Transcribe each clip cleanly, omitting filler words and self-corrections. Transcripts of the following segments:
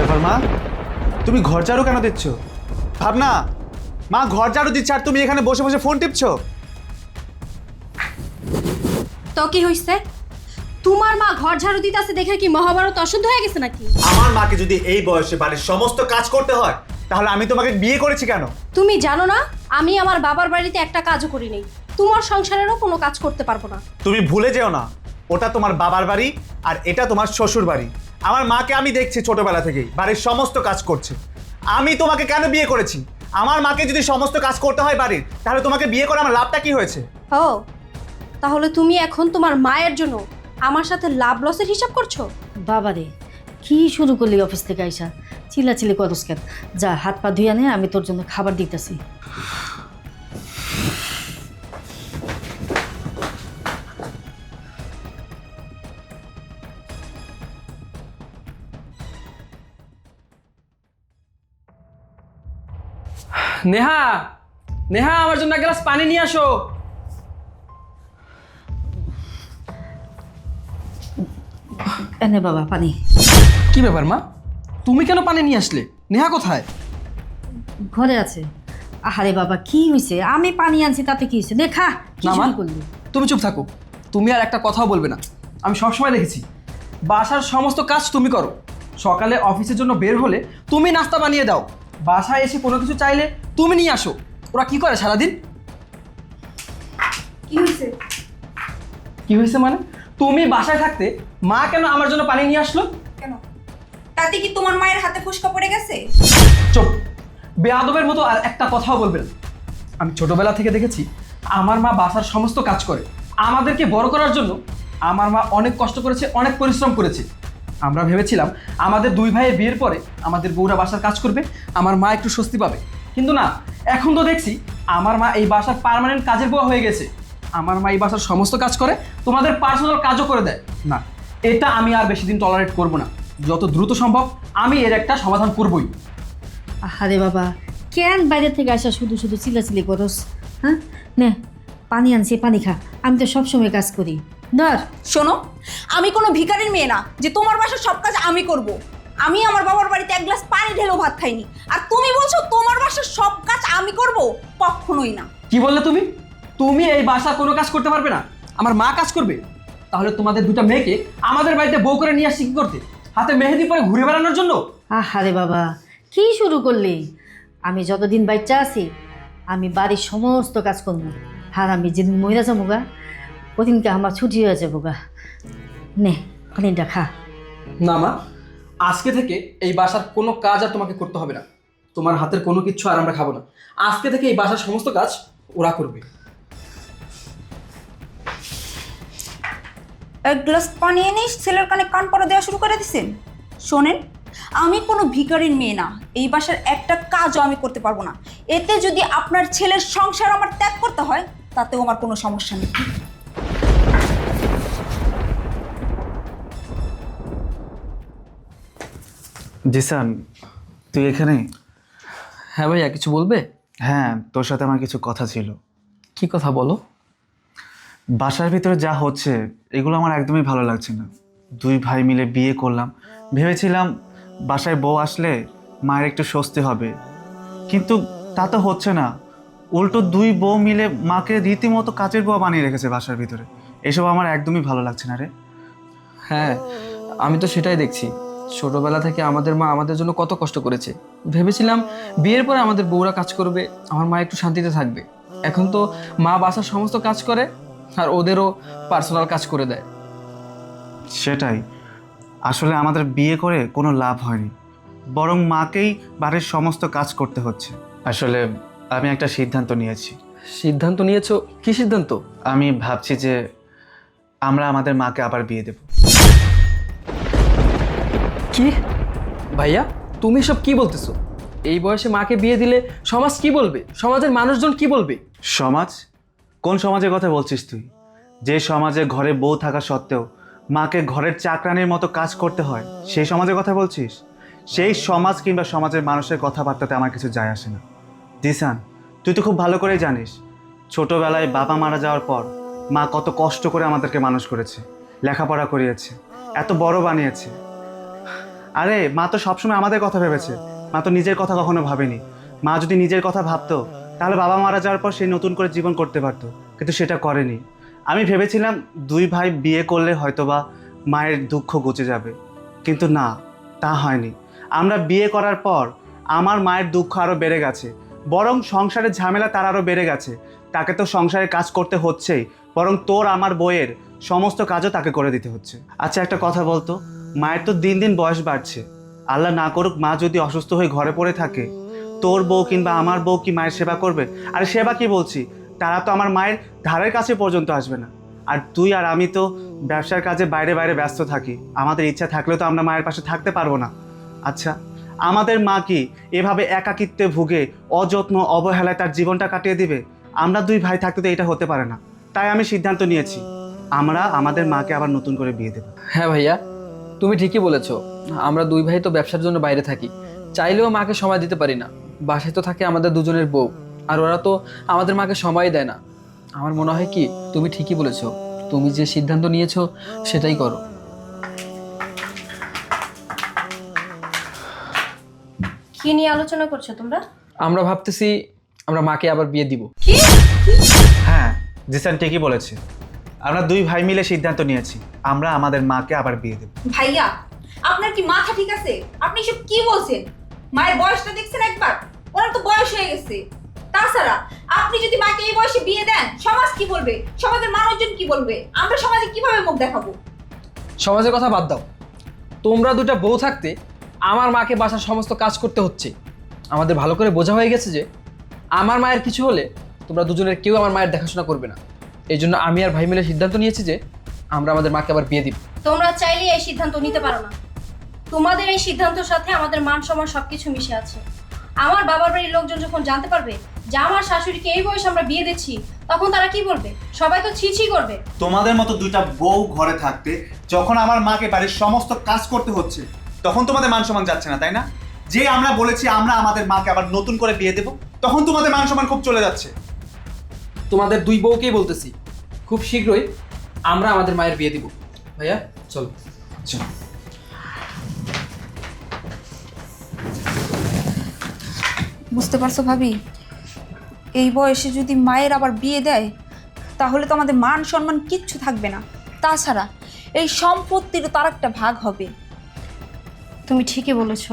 ব্যাপার মা, তুমি ঘর ঝাড়ু কেন দিচ্ছ? ভাবনা, মা ঘর ঝাড়ু দিচ্ছে আর তুমি এখানে বসে বসে ফোন টিপছো। তো কি হইছে? তোমার মা ঘর ঝাড়ু দিতেছে দেখে কি মহাভারত অশুদ্ধ হয়ে গেছে নাকি? আমার মাকে যদি এই বয়সে বাড়ির সমস্ত কাজ করতে হয় তাহলে আমি তোমাকে বিয়ে করেছি কেন? তুমি জানো না আমি আমার বাবার বাড়িতে একটা কাজও করি নাই, তোমার সংসারেরও কোনো কাজ করতে পারবো না। তুমি ভুলে যেও না, ওটা তোমার বাবার বাড়ি আর এটা তোমার শ্বশুর বাড়ি। আমার মাকে আমি দেখছি ছোটবেলা থেকেই বাড়ির সমস্ত কাজ করছে। আমি তোমাকে কেন বিয়ে করেছি? আমার মাকে যদি সমস্ত কাজ করতে হয় বাড়ির, তাহলে তোমাকে বিয়ে করে আমার লাভটা কি হয়েছে? ও, তাহলে তুমি এখন তোমার মায়ের জন্য আমার সাথে লাভ লসের হিসাব করছো? বাবারে, কি শুরু করলি অফিস থেকে আইসা? চিল্লাচিল্লি করস কেন? যা হাত পা ধুইয়া নে, আমি তোর জন্য খাবার দিতেছি। নেহা, নেহা, আমার জন্য এক গ্লাস পানি নিয়ে আসো। এনে বাবা পানি। কি ব্যাপার মা, তুমি কেন পানি নিয়ে আসলে? নেহা কোথায়? ঘরে আছে। আহারে বাবা, কি হয়েছে? আমি পানি আনছি, তাতে কি হয়েছে? দেখা কি না মা, শুরু করলি? তুমি চুপ থাকো। তুমি আর একটা কথাও বলবে না। আমি সবসময় দেখেছি বাসার সমস্ত কাজ তুমি করো। সকালে অফিসের জন্য বের হলে তুমি নাস্তা বানিয়ে দাও, বাসায় এসে কোনো কিছু চাইলে তুমি নিয়ে আসো। ওরা কি করে সারাদিন? কি হয়েছে? কি হয়েছে মানে? তুমি বাসায় থাকতে মা কেন আমার জন্য পানি নিয়ে আসলো? কেন? তাতে কি তোমার মায়ের হাতে ফুসকা পড়ে গেছে? চুপ, বেয়াদবের মতো আর একটা কথাও বলবেন। আমি ছোটবেলা থেকে দেখেছি আমার মা বাসার সমস্ত কাজ করে। আমাদেরকে বড় করার জন্য আমার মা অনেক কষ্ট করেছে, অনেক পরিশ্রম করেছে। আমরা ভেবেছিলাম আমাদের দুই ভাইয়ের বিয়ের পরে আমাদের বউরা বাসার কাজ করবে, আমার মা একটু স্বস্তি পাবে। কিন্তু না, এখন তো দেখছি আমার মা এই বাসার পার্মানেন্ট কাজের বউ হয়ে গেছে। আমার মা এই বাসার সমস্ত কাজ করে, তোমাদের পার্সোনাল কাজও করে দেয়। না, এটা আমি আর বেশি দিন টলারেট করব না। যত দ্রুত সম্ভব আমি এর একটা সমাধান করবই। আহারে বাবা, কেন বাইরে থেকে আসা শুধু শুধু চিল্লাচিল্লি করস? হ্যাঁ, নে পানি আনছি, পানি খা। আমি তো সবসময় কাজ করি। ধর। শোনো, আমি কোনো ভিখারির মেয়ে না যে তোমার বাসার সব কাজ আমি করব। আমি আমার বাবার বাড়িতে এক গ্লাস পানি ঢেলেও ভাত খাইনি, আর তুমি বলছো তোমার বাসার সব কাজ আমি করব? কখনোই না। কি বললে তুমি? তুমি এই বাসা কোনো কাজ করতে পারবে না? আমার মা কাজ করবে? তাহলে তোমাদের দুটো মেয়েকে আমাদের বাড়িতে বউ করে নিয়ে আসছি কি করতে? হাতে মেহেদি পরে ঘুরে বেড়ানোর জন্য? আহারে বাবা, কি শুরু করলি? আমি যতদিন বাচ্চা আছি আমি বাড়ির সমস্ত কাজ করবো। আর আমি যেদিন মহিলা যাবো গা, ওদিনকে আমার ছুটি হয়ে যাবো গা। নে পানিটা খা। না মা, আজকে থেকে এই বাসার কোনো কাজ আর তোমাকে করতে হবে না। তোমার হাতের কোনো কিচ্ছু আর আমরা খাবো না। আজকে থেকে এই বাসার সমস্ত কাজ ওরা করবে। এক গ্লাস পানি এনে ছেলের কানে কান পরা দেওয়া শুরু করে দিছেন। শোনেন, আমি কোনো ভিখারির মেয়ে না। এই বাসার একটা কাজও আমি করতে পারবো না। এতে যদি আপনার ছেলের সংসার আমার ত্যাগ করতে হয়, তাতেও আমার কোনো সমস্যা নেই। জিসান, তুই এখানে? হ্যাঁ ভাইয়া, কিছু বলবে? হ্যাঁ, তোর সাথে আমার কিছু কথা ছিল। কি কথা বলো? বাসার ভিতরে যা হচ্ছে এগুলো আমার একদমই ভালো লাগছে না। দুই ভাই মিলে বিয়ে করলাম, ভেবেছিলাম বাসায় বউ আসলে মায়ের একটু স্বস্তি হবে, কিন্তু তা তো হচ্ছে না। উল্টো দুই বউ মিলে মাকে রীতিমতো কাচের বউ বানিয়ে রেখেছে বাসার ভিতরে। এসব আমার একদমই ভালো লাগছে না রে। হ্যাঁ, আমি তো সেটাই দেখছি। ছোটবেলা থেকে আমাদের মা আমাদের জন্য কত কষ্ট করেছে। ভেবেছিলাম বিয়ের পরে আমাদের বউরা কাজ করবে, আমার মা একটু শান্তিতে থাকবে। এখন তো মা বাসার সমস্ত কাজ করে আর ওদেরও পার্সোনাল কাজ করে দেয়। সেটাই, আসলে আমাদের বিয়ে করে কোনো লাভ হয়নি, বরং মাকেই বাড়ির সমস্ত কাজ করতে হচ্ছে। আসলে আমি একটা সিদ্ধান্ত নিয়েছি। সিদ্ধান্ত নিয়েছো? কি সিদ্ধান্ত? আমি ভাবছি যে আমরা আমাদের মাকে আবার বিয়ে দেব। কি ভাইয়া, তুমি সব কি বলতেছো? এই বয়সে মাকে বিয়ে দিলে সমাজ কি বলবে? সমাজের মানুষজন কি বলবে? সমাজ? কোন সমাজের কথা বলছিস তুই? যে সমাজে ঘরে বউ থাকা সত্ত্বেও মাকে ঘরের চাকরানির মতো কাজ করতে হয়, সেই সমাজের কথা বলছিস? সেই সমাজ কিংবা সমাজের মানুষের কথাবার্তাতে আমার কিছু যায় আসে না। জিসান, তুই তো খুব ভালো করেই জানিস ছোটবেলায় বাবা মারা যাওয়ার পর মা কত কষ্ট করে আমাদেরকে মানুষ করেছে, লেখাপড়া করিয়েছে, এত বড় বানিয়েছে। আরে মা তো সবসময় আমাদের কথা ভেবেছে, মা তো নিজের কথা কখনো ভাবেনি। মা যদি নিজের কথা ভাবতো তাহলে বাবা মারা যাওয়ার পর সে নতুন করে জীবন করতে পারতো, কিন্তু সেটা করেনি। আমি ভেবেছিলাম দুই ভাই বিয়ে করলে হয়তোবা মায়ের দুঃখ ঘুচে যাবে, কিন্তু না, তা হয়নি। আমরা বিয়ে করার পর আমার মায়ের দুঃখ আরও বেড়ে গেছে, বরং সংসারের ঝামেলা তার আরও বেড়ে গেছে। তাকে তো সংসারের কাজ করতে হচ্ছেই, বরং তোর আমার বইয়ের সমস্ত কাজও তাকে করে দিতে হচ্ছে। আচ্ছা একটা কথা বলতো, মায়ের তো দিন দিন বয়স বাড়ছে, আল্লাহ না করুক মা যদি অসুস্থ হয়ে ঘরে পড়ে থাকে, তোর বউ কিংবা আমার বউ কি মায়ের সেবা করবে? আরে সেবা কি বলছি, তারা তো আমার মায়ের ধারের কাছে পর্যন্ত আসবে না। আর তুই আর আমি তো ব্যবসার কাজে বাইরে বাইরে ব্যস্ত থাকি, আমাদের ইচ্ছা থাকলেও তো আমরা মায়ের পাশে থাকতে পারবো না। আচ্ছা আমাদের মা কি এভাবে একাকিত্বে ভুগে অযত্ন অবহেলায় তার জীবনটা কাটিয়ে দিবে? আমরা দুই ভাই থাকতে তো এটা হতে পারে না। তাই আমি সিদ্ধান্ত নিয়েছি, আমরা আমাদের মাকে আবার নতুন করে বিয়ে দেব। হ্যাঁ ভাইয়া, তুমি ঠিকই বলেছো। আমরা দুই ভাই তো ব্যবসার জন্য বাইরে থাকি, চাইলেও মাকে সময় দিতে পারি না। বাসায় তো থাকে আমাদের দুজনের বউ, আর ওরা তো আমাদের মাকে সময় দেয় না। আমার মনে হয় কি তুমি ঠিকই বলেছো, তুমি যে সিদ্ধান্ত নিয়েছো সেটাই করো। কি নিয়ে আলোচনা করছো তোমরা? আমরা ভাবতেছি আমরা মাকে আবার বিয়ে দিব। হ্যাঁ জিসান ঠিকই বলেছে, আমরা দুই ভাই মিলে সিদ্ধান্ত নিয়েছি আমরা আমাদের মাকে আবার বিয়ে দেব। ভাইয়া, আপনার কি মাথা ঠিক আছে? আপনি সব কি বলছেন? মায়ের বয়সটা দেখছেন একবার? ওনার তো বয়স হয়ে গেছে। তাছাড়া আপনি যদি মাকে এই বয়সে বিয়ে দেন, সমাজ কি বলবে? সমাজের মানুষজন কি বলবে? আমরা সমাজে কিভাবে মুখ দেখাবো? সমাজের কথা বাদ দাও, তোমরা দুটা বউ থাকতে আমার মাকে বাসার সমস্ত কাজ করতে হচ্ছে। আমাদের ভালো করে বোঝা হয়ে গেছে যে আমার মায়ের কিছু হলে তোমরা দুজনের কেউ আমার মায়ের দেখাশোনা করবে না। এই জন্য আমি আর ভাই মিলে সিদ্ধান্ত নিয়েছি যে আমরা আমাদের মাকে আবার বিয়ে দিব। তোমরা চাইলে এই সিদ্ধান্ত নিতে পারো না। তোমাদের এই সিদ্ধান্তের সাথে আমাদের মান সম্মান সবকিছু মিশে আছে। আমার বাবার বাড়ির লোকজন যখন জানতে পারবে যে আমার শাশুড়িকে এই বয়সে আমরা বিয়ে দিচ্ছি, তখন তারা কি বলবে? সবাই তো ছি করবে। তোমাদের মতো দুইটা বউ ঘরে থাকতে যখন আমার মাকে বাড়ির সমস্ত কাজ করতে হচ্ছে, তখন তোমাদের মান সম্মান যাচ্ছে না, তাই না? যে আমরা বলেছি আমরা আমাদের মাকে আবার নতুন করে বিয়ে দেব, তখন তোমাদের মান সম্মান খুব চলে যাচ্ছে। তোমাদের দুই বউকেই বলতেছি, খুব শীঘ্রই আমরা আমাদের মায়ের বিয়ে দিব। ভাইয়া চলো। আচ্ছা বুঝতে পারছো ভাবি, এই বয়সে যদি মায়ের আবার বিয়ে দেয় তাহলে তো আমাদের মান সম্মান কিচ্ছু থাকবে না। তাছাড়া এই সম্পত্তির তার একটা ভাগ হবে। তুমি ঠিকই বলেছ,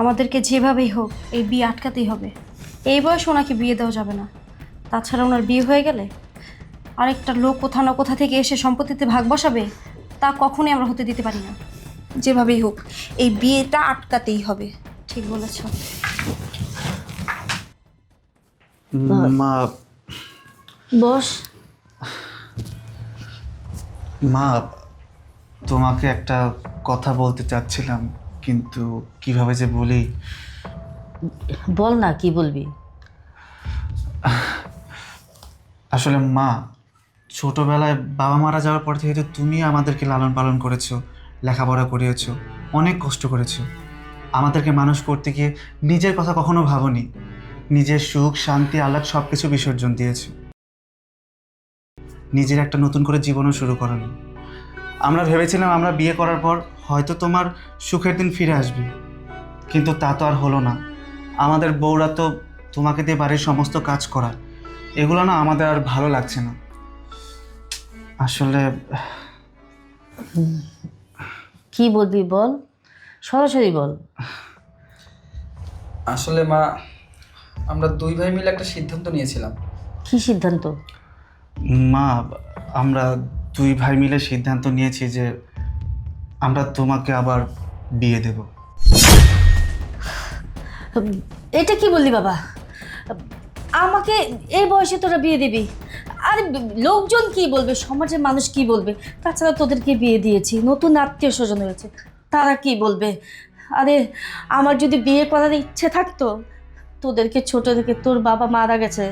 আমাদেরকে যেভাবেই হোক এই বিয়ে আটকাতেই হবে। এই বয়সে ওনাকে বিয়ে দেওয়া যাবে না। তাছাড়া ওনার বিয়ে হয়ে গেলে আরেকটা লোক কোথা না কোথা থেকে এসে সম্পত্তিতে ভাগ বসাবে, তা কখনোই আমরা হতে দিতে পারি না। যেভাবেই হোক এই বিয়েটা আটকাতেই হবে। ঠিক বলেছ। মা বস। মা তোমাকে একটা কথা বলতে চাচ্ছিলাম, কিন্তু কিভাবে যে বলি। বল না, কি বলবি? আসলে মা, ছোটবেলায় বাবা মারা যাওয়ার পর থেকে তো তুমি আমাদেরকে লালন পালন করেছো, লেখাপড়া করিয়েছো, অনেক কষ্ট করেছো। আমাদেরকে মানুষ করতে গিয়ে নিজের কথা কখনো ভাবোনি, নিজের সুখ শান্তি আহ্লাদ সব কিছু বিসর্জন দিয়েছো। নিজের একটা নতুন করে জীবনও শুরু করানো। আমরা ভেবেছিলাম আমরা বিয়ে করার পর হয়তো তোমার সুখের দিন ফিরে আসবে, কিন্তু তা তো আর হলো না। আমাদের বউরা তো তোমাকে দিয়ে বাড়ির সমস্ত কাজ করা, এগুলো না আমাদের আর ভালো লাগছে না। আসলে কি বলবি বল, সরাসরি বল। আসলে মা, আমরা দুই ভাই মিলে একটা সিদ্ধান্ত নিয়েছিলাম। কি সিদ্ধান্ত? মা, আমরা দুই ভাই মিলে সিদ্ধান্ত নিয়েছি যে আমরা তোমাকে আবার বিয়ে দেব। এটা কি বললি বাবা? আমাকে এই বয়সে তোরা বিয়ে দিবি? আরে লোকজন কি বলবে, সমাজের মানুষ কি বলবে? তাছাড়া তোদেরকে বিয়ে দিয়েছি, নতুন আত্মীয় স্বজন হয়েছে, তারা কি বলবে? আরে আমার যদি বিয়ে করার ইচ্ছে থাকতো, তোদেরকে ছোট থেকে তোর বাবা মারা গেছে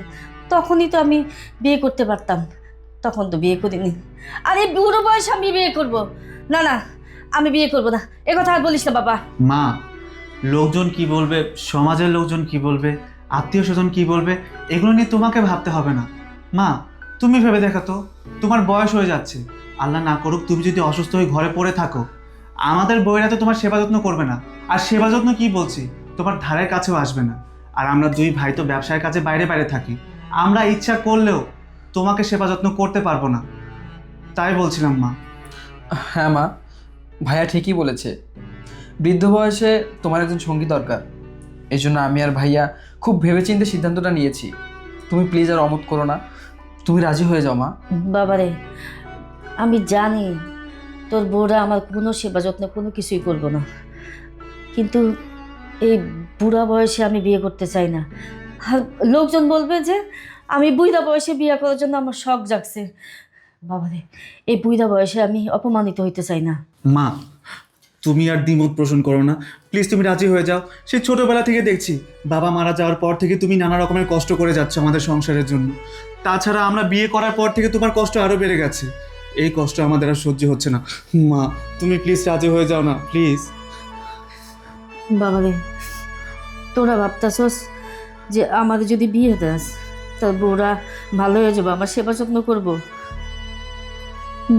তখনই তো আমি বিয়ে করতে পারতাম, তখন তো বিয়ে করিনি। আরে বুড়ো বয়সে আমি বিয়ে করব? না না, আমি বিয়ে করব না, এ কথা আর বলিস না বাবা। মা, লোকজন কি বলবে, সমাজের লোকজন কি বলবে, আত্মীয় স্বজন কি বলবে, এগুলো নিয়ে তোমাকে ভাবতে হবে না। মা তুমি ভেবে দেখো তো, তোমার বয়স হয়ে যাচ্ছে, আল্লাহ না করুক তুমি যদি অসুস্থ হয়ে ঘরে পড়ে থাকো, আমাদের বউয়েরা তো তোমার সেবা যত্ন করবে না। আর সেবা যত্ন কি বলছি, তোমার ধারের কাছেও আসবে না। আর আমরা দুই ভাই তো ব্যবসায়ের কাজে বাইরে বাইরে থাকি, আমরা ইচ্ছা করলেও তোমাকে সেবা যত্ন করতে পারবো না। তাই বলছিলাম মা। হ্যাঁ মা, ভাইয়া ঠিকই বলেছে। বৃদ্ধ বয়সে তোমার একজন সঙ্গী দরকার। এই জন্য আমি আর ভাইয়া খুব ভেবেচিন্তে সিদ্ধান্তটা নিয়েছি। তুমি প্লিজ আর অমত করো না, তুমি রাজি হয়ে যাও মা। বাবারে, আমি জানি তোর বউরা আমার কোনো সেবা যত্ন কোনো কিছুই করবো না, কিন্তু এই বুড়া বয়সে আমি বিয়ে করতে চাই না। আর লোকজন বলবে যে আমি বুড়া বয়সে বিয়ে করার জন্য আমার শখ জাগছে। বাবারে, এই বুড়া বয়সে আমি অপমানিত হইতে চাই না। মা, তুমি আর দ্বিমত পোষণ করো না, প্লিজ তুমি রাজি হয়ে যাও। সেই ছোটবেলা থেকে দেখছি বাবা মারা যাওয়ার পর থেকে তুমি নানা রকমের কষ্ট করে যাচ্ছ আমাদের সংসারের জন্য। তাছাড়া আমরা বিয়ে করার পর থেকে তোমার কষ্ট আরও বেড়ে গেছে। এই কষ্ট আমাদের আর সহ্য হচ্ছে না। মা, তুমি প্লিজ রাজি হয়ে যাও না, প্লিজ। বাবারে, তোরা ভাবতাছস যে আমাদের যদি বিয়ে দেস তার বউরা ভালো হয়ে যাবো, আমার সেবা যত্ন করবো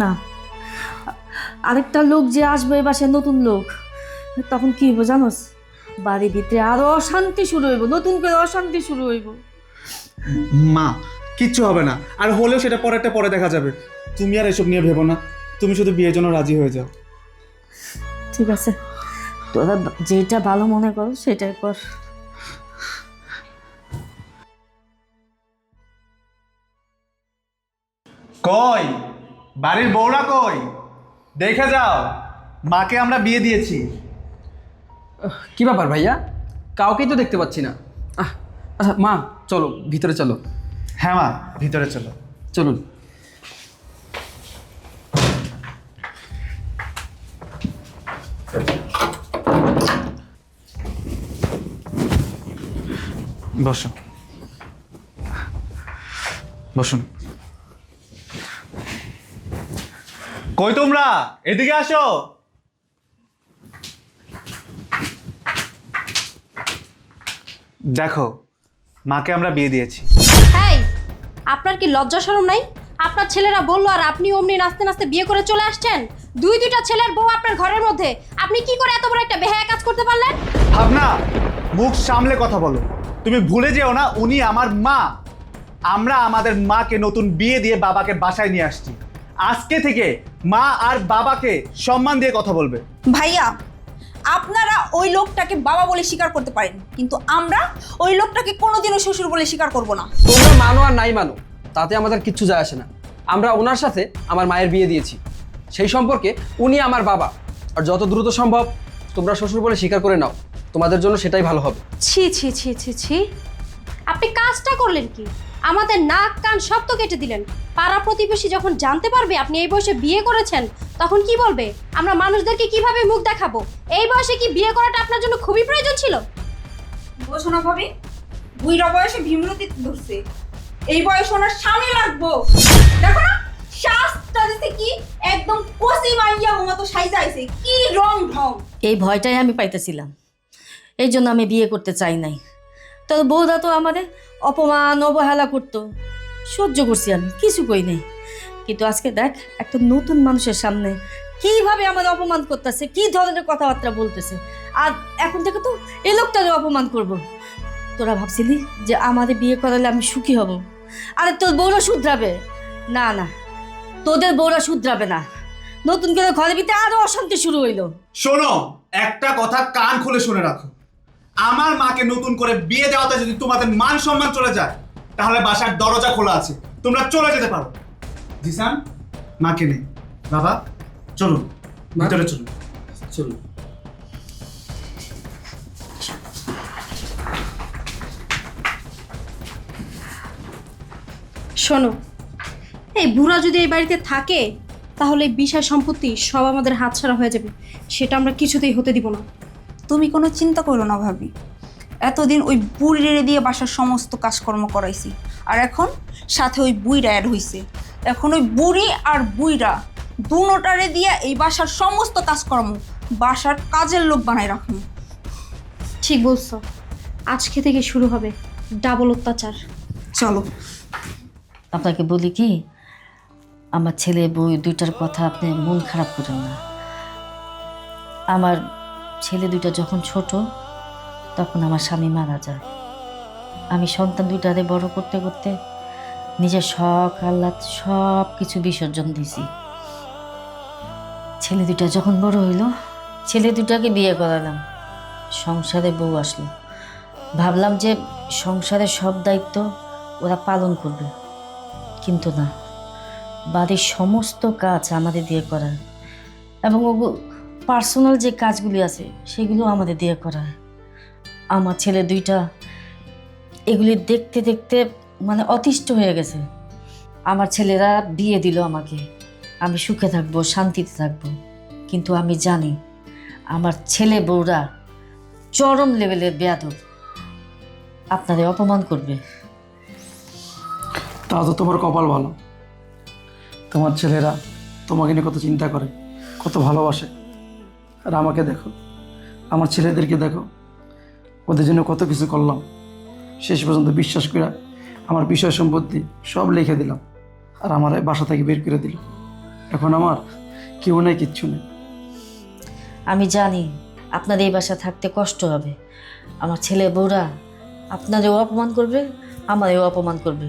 না। আরেকটা লোক যে আসবে এ বাসায়, নতুন লোক, তখন কি হইব জানোস? বাড়ির ভিতরে আরো অশান্তি শুরু হইব, নতুন করে অশান্তি শুরু হইব। মা, কিচ্ছু হবে না, আর হলেও সেটা পরে দেখা যাবে। তুমি আর এসব নিয়ে ভেবো না, তুমি শুধু বিয়ের জন্য রাজি হয়ে যাও। ঠিক আছে, তোরা যেটা ভালো মনে কর সেটাই কর। কই বাড়ির বউরা কই? দেখে যাও, মাকে আমরা বিয়ে দিয়েছি। কি ব্যাপার ভাইয়া, কাউকেই তো দেখতে পাচ্ছি না। আচ্ছা মা, চলো ভিতরে চলো। হ্যাঁ মা, ভিতরে চলো। চলুন। বসুন বসুন। কই তোমরা, এদিকে আসো। দেখো, মাকে আমরা বিয়ে দিয়েছি। এই, আপনার কি লজ্জা শরম নাই? আপনার ছেলেরা বললো আর আপনি অমনি নাচতে নাচতে বিয়ে করে চলে আসছেন। দুইটা ছেলের বউ আপনার ঘরের মধ্যে, আপনি কি করে এত বড় একটা বেহায়া কাজ করতে পারলেন? ভাবনা, মুখ সামলে কথা বলো। তুমি ভুলে যেও না উনি আমার মা। আমরা আমাদের মাকে নতুন বিয়ে দিয়ে বাবাকে বাসায় নিয়ে আসছি। আজকে থেকে মা আর বাবাকে সম্মান দিয়ে কথা বলবে। ভাইয়া, আপনারা ওই লোকটাকে বাবা বলে স্বীকার করতে পারেন, কিন্তু আমরা ওই লোকটাকে কোনোদিনও শ্বশুর বলে স্বীকার করব না। তোমরা মানো আর নাই মানো, তাতে আমাদের কিচ্ছু যায় আসে না। আমরা ওনার সাথে আমার মায়ের বিয়ে দিয়েছি, সেই সম্পর্কে উনি আমার বাবা। আর যত দ্রুত সম্ভব তোমরা শ্বশুর বলে স্বীকার করে নাও, তোমাদের জন্য সেটাই ভালো হবে। ছি ছি ছি ছি ছি, আপনি কাজটা করলেন কি? আমাদের নাক কান সব তো কেটে দিলেন। পাড়া প্রতিবেশী যখন জানতে পারবে আপনি এই বয়সে বিয়ে করেছেন, তখন কি বলবে? আমরা মানুষদেরকে কিভাবে মুখ দেখাবো? এই বয়সে কি বিয়ে করাটা আপনার জন্য খুবই প্রয়োজন ছিল? বোঝো না ভাবি, বুইরা বয়সে ভীমরতি ধরছে, এই বয়সে ওনার স্বামী লাগবো। দেখো না, শ্বাসটা দিতে কি একদম কচি মাইয়া মতো সাইজা আইছে, কি রং ঢং। এই ভয়টাই আমি পাইতেছিলাম, এই জন্য আমি বিয়ে করতে চাই নাই। তোর বউরা তো আমাদের অপমান অবহেলা করতো, সহ্য করছি, আমি কিছু কই নাই। কিন্তু আজকে দেখ, একটা নতুন মানুষের সামনে কিভাবে আমাদের অপমান করতেছে, কি ধরনের কথাবার্তা বলতেছে। আর এখন থেকে তো এই লোকটাকে অপমান করব। তোরা ভাবছিলি যে আমাদের বিয়ে করালে আমি সুখী হব, আরে তোর বউরা শুধরাবে না। না, তোদের বউরা শুধরাবে না। নতুন করে ঘরের ভিতরে আরো অশান্তি শুরু হইলো। শোনো, একটা কথা কান খুলে শুনে রাখো। আমার মাকে নতুন করে বিয়ে দেওয়াতে যদি তোমাদের মান সম্মান চলে যায়, তাহলে বাসার দরজা খোলা আছে, তোমরা চলে যেতে পারো। জিসান, মাকে নেই। বাবা চলুন, ভিতরে চলুন। চলুন। শোনো, এই বুড়া যদি এই বাড়িতে থাকে তাহলে এই বিষয় সম্পত্তি সব আমাদের হাতছাড়া হয়ে যাবে, সেটা আমরা কিছুতেই হতে দিব না। তুমি কোনো চিন্তা করো না ভাবি, এতদিন ওই বুড়িরে দিয়ে বাসার সমস্ত কাজকর্ম করাইছি, আর এখন সাথে ওই বুইরা অ্যাড হইছে। এখন ওই বুড়ি আর বুইরা দুনোটারে দিয়ে এই বাসার সমস্ত কাজকর্ম বাসার কাজের লোক বানাই রাখুন। ঠিক বলছো, আজকে থেকে শুরু হবে ডাবল অত্যাচার। চলো। আপনাকে বলি কি, আমার ছেলে বউ দুইটার কথা আপনি মন খারাপ করেন না। আমার ছেলে দুইটা যখন ছোট তখন আমার স্বামী মারা যায়। আমি সন্তান দুইটারে বড় করতে করতে নিজের শখ আহ্লাদ সব কিছু বিসর্জন দিছি। ছেলে দুইটা যখন বড় হইল, ছেলে দুটাকে বিয়ে করালাম। সংসারে বউ আসলো, ভাবলাম যে সংসারের সব দায়িত্ব ওরা পালন করবে, কিন্তু না, বাড়ির সমস্ত কাজ আমাদের দিয়ে করায় এবং পার্সোনাল যে কাজগুলি আছে সেগুলো আমাদের দিয়ে করায়। আমার ছেলে দুইটা এগুলি দেখতে দেখতে মানে অতিষ্ঠ হয়ে গেছে। আমার ছেলেরা বিয়ে দিল আমাকে, আমি সুখে থাকবো, শান্তিতে থাকবো, কিন্তু আমি জানি আমার ছেলে বউরা চরম লেভেলের বেয়াদব, আপনাদের অপমান করবে। তা তো তোমার কপাল ভালো, তোমার ছেলেরা তোমাকে নিয়ে কত চিন্তা করে, কত ভালোবাসে। আর আমাকে দেখো, আমার ছেলেদেরকে দেখো, ওদের জন্য কত কিছু করলাম, শেষ পর্যন্ত বিশ্বাস করে আমার বিষয় সম্পত্তি সব লিখে দিলাম, আর আমার এই বাসা থেকে বের করে দিল। এখন আমার কেউ নেই, কিচ্ছু নেই। আমি জানি আপনাদের এই বাসা থাকতে কষ্ট হবে। আমার ছেলে বউরা আপনাদেরও অপমান করবে, আমারও অপমান করবে,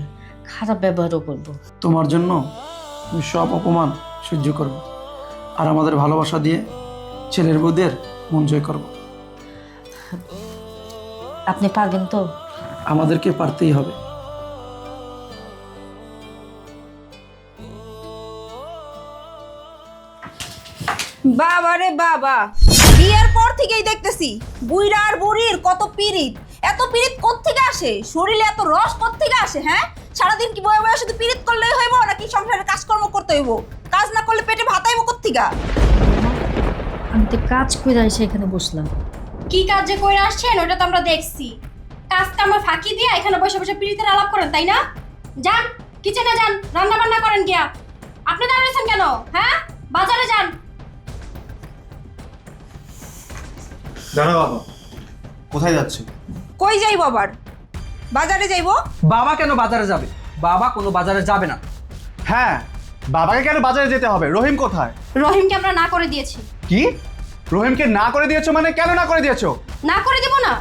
খারাপ ব্যবহারও করব। তোমার জন্য আমি সব অপমান সহ্য করব, আর আমাদের ভালোবাসা দিয়ে ছেলের বউদের মন জয় করব। আপনি পারবেন তো? আমাদেরকে পারতেই হবে। বাবা রে বাবা, বিয়ের পর থেকেই দেখতেছি বুইড়া আর বুড়ির কত পিরিত। এত পিরিত কোত্থেকে আসে? শরীরে এত রস কোত্থেকে আসে? হ্যাঁ, সারাদিন কি বয়ে বয়ে শুধু পিরিত করলেই হইব, নাকি সংসারের কাজকর্ম করতে হইব? কাজ না করলে পেটে ভাত আইব কোত্থেকে? আমি তো কাজ করে এসে এখানে বসলাম। কি কাজ যে করে আসছেন ওটা তো আমরা দেখছি। কাজ কামে ফাঁকি দিয়ে এখানে বসে বসে পিরিতের আলাপ করেন, তাই না? যান কিচেনে যান, রান্না বান্না করেন গিয়া। আপনি দাঁড়িয়েছেন কেন? হ্যাঁ, বাজারে যান। দাঁড়া বাবা, কোথায় যাচ্ছ? কই যাইব আবার? বাজারে যাইব? বাবা কেন বাজারে যাবে? বাবা কোনো বাজারে যাবে না। হ্যাঁ, বাবাকে কেন বাজারে যেতে হবে? রহিম কোথায়? রহিমকে আমরা না করে দিয়েছি। কি? রহিমকে না করে দিয়েছো মানে? কেন না করে দিয়েছো? না করে দিব না?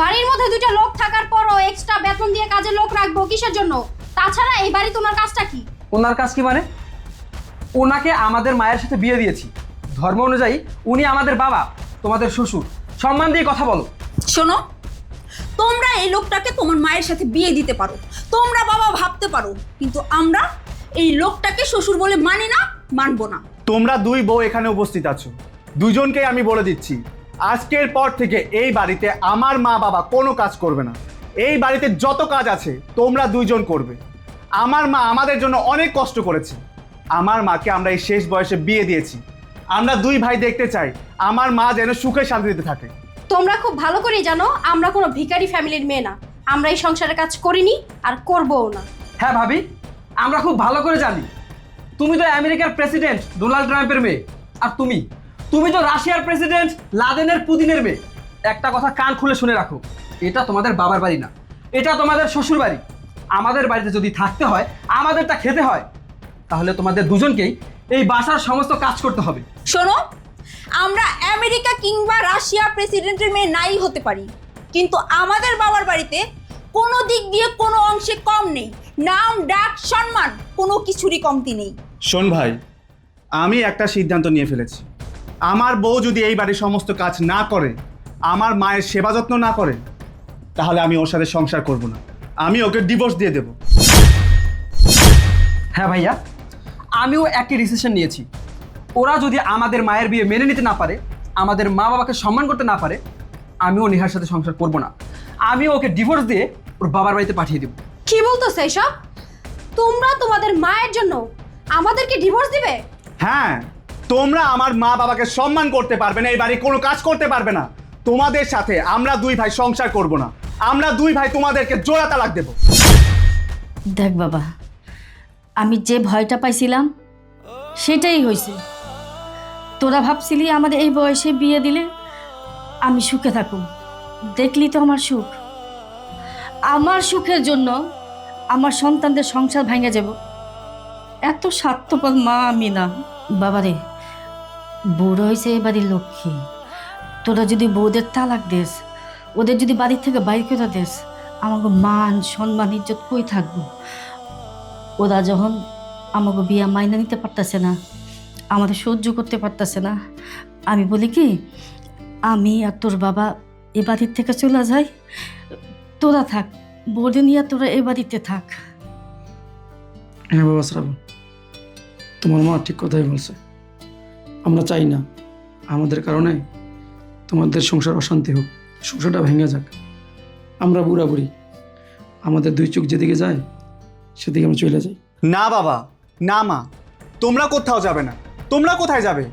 বাড়ির মধ্যে দুইটা লোক থাকার পরও এক্সট্রা বেতন দিয়ে কাজে লোক রাখবো কিসের জন্য? তাছাড়া এই বাড়িতে ওনার কাজটা কি? ওনার কাজ কি মানে? ওনাকে আমাদের মায়ের সাথে বিয়ে দিয়েছি, ধর্ম অনুযায়ী উনি আমাদের বাবা, তোমাদের শ্বশুর। সম্মান দিয়ে কথা বলো। শোনো, তোমরা এই লোকটাকে তোমার মায়ের সাথে বিয়ে দিতে পারো, তোমরা বাবা ভাবতে পারো, কিন্তু আমরা এই লোকটাকে শ্বশুর বলে মানি না, মানবো না। তোমরা দুই বউ এখানে উপস্থিত আছো, দুজনকেই আমি বলে দিচ্ছি, আজকের পর থেকে এই বাড়িতে আমার মা বাবা কোনো কাজ করবে না। এই বাড়িতে যত কাজ আছে তোমরা দুইজন করবে। আমার মা আমাদের জন্য অনেক কষ্ট করেছে। আমার মাকে আমরা এই শেষ বয়সে বিয়ে দিয়েছি। আমরা দুই ভাই দেখতে চাই আমার মা যেন সুখে শান্তিতে থাকে। তোমরা খুব ভালো করেই জানো আমরা কোনো ভিখারি ফ্যামিলির মেয়ে না। আমরা এই সংসারের কাজ করিনি আর করবও না। হ্যাঁ ভাবি, আমরা খুব ভালো করে জানি। তুমি তো আমেরিকার প্রেসিডেন্ট ডোনাল্ড ট্রাম্পের মেয়ে, আর তুমি তো রাশিয়ার প্রেসিডেন্ট লাদেনের পুতিনের মেয়ে। একটা কথা কান খুলে শুনে রাখো, এটা তোমাদের বাবার বাড়ি না, এটা তোমাদের শ্বশুর বাড়ি। আমাদের বাড়িতে যদি থাকতে হয়, আমাদেরটা খেতে হয়, তাহলে তোমাদের দুজনকেই এই বাসার সমস্ত কাজ করতে হবে। শোনো, আমরা আমেরিকা কিংবা রাশিয়া প্রেসিডেন্টের মেয়ে নাই হতে পারি, কিন্তু আমাদের বাবার বাড়িতে কোনো দিক দিয়ে কোনো অংশে কম নেই। নাম ডাক সম্মান কোনো কিছুরই কমতি নেই। শোন ভাই, আমি একটা সিদ্ধান্ত নিয়ে ফেলেছি। আমার বউ যদি এই বাড়ির সমস্ত কাজ না করে, আমার মায়ের সেবা যত্ন না করে, তাহলে আমি ওর সাথে সংসার করব না। আমি ওকে ডিভোর্স দিয়ে দেব। হ্যাঁ ভাইয়া, আমিও একই ডিসিশন নিয়েছি। ওরা যদি আমাদের মায়ের বিয়ে মেনে নিতে না পারে, আমাদের মা বাবাকে সম্মান করতে না পারে, আমিও নেহার সাথে সংসার করব না। আমিও ওকে ডিভোর্স দিয়ে ওর বাবার বাড়িতে পাঠিয়ে দেব। কি বলতেছো এসব? তোমরা তোমাদের মায়ের জন্য আমাদেরকে ডিভোর্স দিবে? হ্যাঁ, তোমরা আমার মা বাবাকে সম্মান করতে পারবে না, এই বাড়ি কোনো কাজ করতে পারবে না। তোমাদের সাথে আমরা দুই ভাই সংসার করব না। আমরা দুই ভাই তোমাদেরকে জোড়া তালাক দেব। দেখ বাবা, আমি যে ভয়টা পাইছিলাম সেটাই হয়েছে। তোরা ভাবছিলি আমাদের এই বয়সে বিয়ে দিলে আমি সুখে থাকুম, দেখলি তো আমার সুখ। আমার সুখের জন্য আমার সন্তানদের সংসার ভেঙে যাব। এত স্বার্থপর মা আমি না। বাবারে, বউরা হয়েছে এ বাড়ির লক্ষ্মী। তোরা যদি বউদের তালাক দেস, ওদের যদি বাড়ির থেকে বাইর করে দেস, আমাকে মান সম্মান ইজ্জত কই থাকবো? ওরা যখন আমাকে বিয়া মাইনা নিতে পারতেছে না, আমাদের সহ্য করতে পারতেছে না, আমি বলি কি, আমি আর তোর বাবা এ বাড়ির থেকে চলে যাই, তোরা থাক, বউদের নিয়ে তোরা এ বাড়িতে থাক। হ্যাঁ বাবা শ্রাবণ, তোমার মা ঠিক কথাই বলছে। আমরা চাই না আমাদের কারণে তোমাদের সংসার অশান্তি হোক, সংসারটা ভেঙে যাক। আমরা বুড়া বুড়ি, আমাদের দুই চোখ যেদিকে যায় সেদিকে আমরা চলে যাই। না বাবা, না মা, তোমরা কোথাও যাবে না। তোমরা কোথায় যাবে?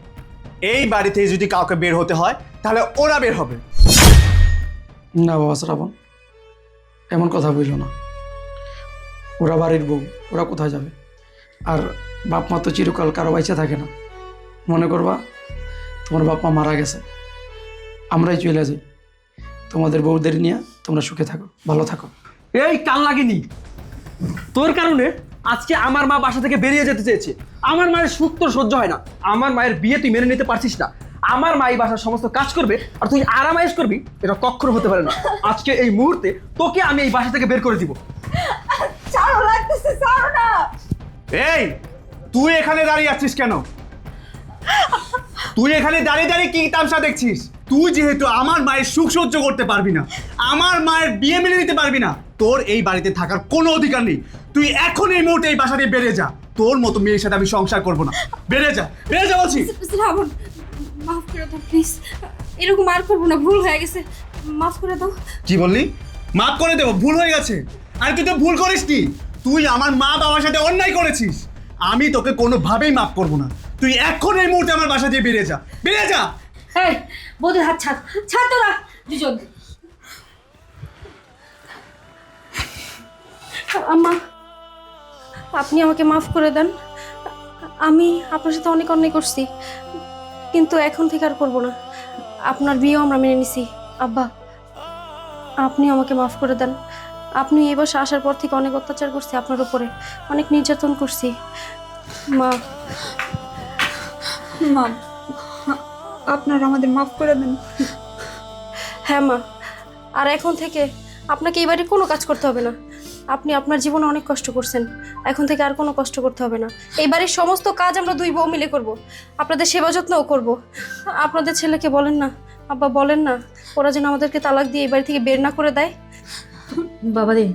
এই বাড়ি থেকে যদি কাউকে বের হতে হয় তাহলে ওরা বের হবে। না বাবা শ্রাবণ, এমন কথা বলল না। ওরা বাড়ির বউ, ওরা কোথায় যাবে? আর বাপ মা তো চিরকাল কারো বাইচে থাকে না। মনে করবা তোমার বাপ মা মারা গেছে, আমরাই চলে যাই। তোমাদের বউদের নিয়ে তোমরা সুখে থাকো, ভালো থাকো। এই কাল লাগেনি, তোর কারণে আজকে আমার মা বাসা থেকে বেরিয়ে যেতে চেয়েছে। আমার মায়ের সুখ তোর সহ্য হয় না। আমার মায়ের বিয়ে তুই মেনে নিতে পারছিস না। আমার মা এই বাসার সমস্ত কাজ করবে আর তুই আরামায়েশ করবি, এটা কখনো হতে পারে না। আজকে এই মুহূর্তে তোকে আমি এই বাসা থেকে বের করে দিব। ছাড়ো, লাগতেছে, ছাড়ো না। এই, তুই এখানে দাঁড়িয়ে আছিস কেন? তুই এখানে দাঁড়িয়ে দাঁড়িয়ে কি তামসা দেখছিস? তুই যেহেতু আমার মায়ের সুখ সহ্য করতে পারবি না, আমার মায়ের বিয়ে মেনে নিতে পারবি না, তোর এই বাড়িতে থাকার কোনো অধিকার নেই। তুই এখন এই মুহূর্তে এই বাসা দিয়ে বেরিয়ে যা। তোর মতো মেয়ের সাথে আমি সংসার করবো না। বেরিয়ে যা, বেরিয়ে যা বলছি। শ্রাবণ, মাফ করে দাও প্লিজ, এরকম আর করবো না, ভুল হয়ে গেছে, মাফ করে দাও। কি বললি? মাফ করে দেবো? ভুল হয়ে গেছে? আর তুই তো ভুল করিসনি। তুই আমার মা বাবার সাথে অন্যায় করেছিস। আমি তোকে কোনোভাবেই মাফ করবো না। তুই এখন এই মুহূর্তে আমার বাসা দিয়ে বেরিয়ে যা, বেরিয়ে যা। এই বউদের হাত ছাড়, ছাড় তোরা দুজন। আম্মা, আপনি আমাকে মাফ করে দেন। আমি আপনার সাথে অনেক অন্যায় করছি, কিন্তু এখন থেকে আর করবো না। আপনার বিয়েও আমরা মেনে নিছি। আব্বা, আপনি আমাকে মাফ করে দেন। আপনি এই বছর আসার পর থেকে অনেক অত্যাচার করছি আপনার উপরে, অনেক নির্যাতন করছি। মা, মা, আপনারা আমাদের মাফ করে দেন। হ্যাঁ মা, আর এখন থেকে আপনাকে এই বাড়ির কোনো কাজ করতে হবে না। আপনি আপনার জীবনে অনেক কষ্ট করছেন, এখন থেকে আর কোনো কষ্ট করতে হবে না। এই বাড়ির সমস্ত কাজ আমরা দুই বউ মিলে করব, আপনাদের সেবা যত্নও করব। আপনাদের ছেলেকে বলেন না, আব্বা বলেন না, ওরা যেন আমাদেরকে তালাক দিয়ে এই বাড়ি থেকে বের না করে দেয়। বাবা রে,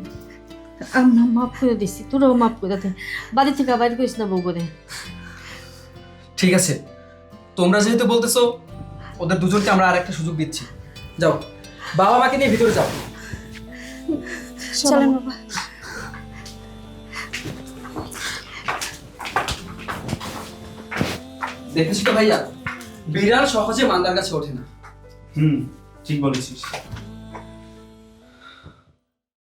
আমরা মাফ করে দিচ্ছি, তোরাও মাফ করে দে। বাড়ি থেকে বাইরে করিস না বউ করে। ঠিক আছে, তোমরা যেহেতু বলতেছো, ওদের দুজনকে আমরা আর একটা সুযোগ দিচ্ছি। যাও, বাবা মাকে নিয়ে ভিতরে যাও। চলেন বাবা। দেখেছি তো ভাইয়া, বিড়াল সহজে মান্দার কাছে ওঠে না। ঠিক বলেছিস।